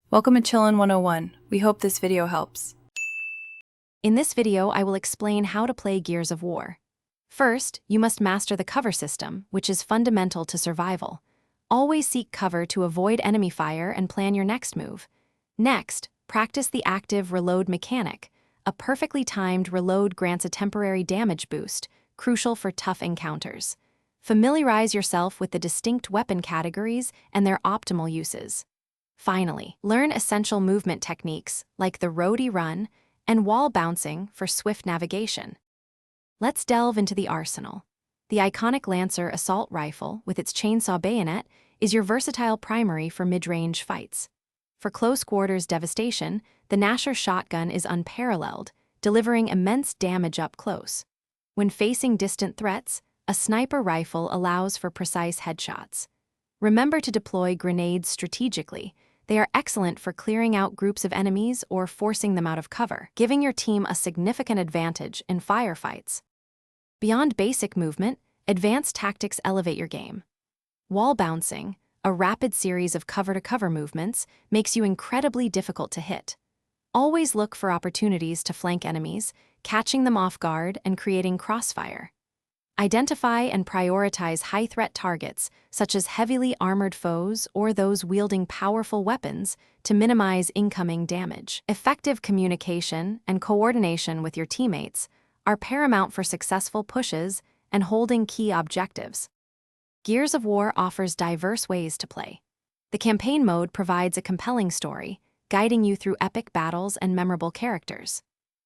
Welcome to Chillin' 101. We hope this video helps. In this video, I will explain how to play Gears of War. First, you must master the cover system, which is fundamental to survival. Always seek cover to avoid enemy fire and plan your next move. Next, practice the active reload mechanic. A perfectly timed reload grants a temporary damage boost, crucial for tough encounters. Familiarize yourself with the distinct weapon categories and their optimal uses. Finally, learn essential movement techniques like the roadie run and wall bouncing for swift navigation. Let's delve into the arsenal. The iconic Lancer assault rifle with its chainsaw bayonet is your versatile primary for mid-range fights. For close quarters devastation, the Gnasher shotgun is unparalleled, delivering immense damage up close. When facing distant threats, a sniper rifle allows for precise headshots. Remember to deploy grenades strategically. They are excellent for clearing out groups of enemies or forcing them out of cover, giving your team a significant advantage in firefights. Beyond basic movement, advanced tactics elevate your game. Wall bouncing, a rapid series of cover-to-cover movements, makes you incredibly difficult to hit. Always look for opportunities to flank enemies, catching them off guard and creating crossfire. Identify and prioritize high-threat targets, such as heavily armored foes or those wielding powerful weapons, to minimize incoming damage. Effective communication and coordination with your teammates are paramount for successful pushes and holding key objectives. Gears of War offers diverse ways to play. The campaign mode provides a compelling story, guiding you through epic battles and memorable characters.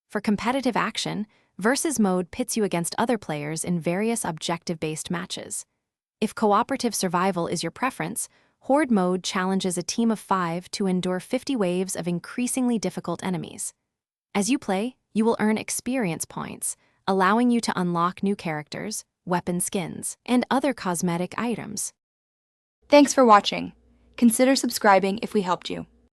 For competitive action, Versus mode pits you against other players in various objective-based matches. If cooperative survival is your preference, Horde mode challenges a team of 5 to endure 50 waves of increasingly difficult enemies. As you play, you will earn experience points, allowing you to unlock new characters, weapon skins, and other cosmetic items. Thanks for watching. Consider subscribing if we helped you.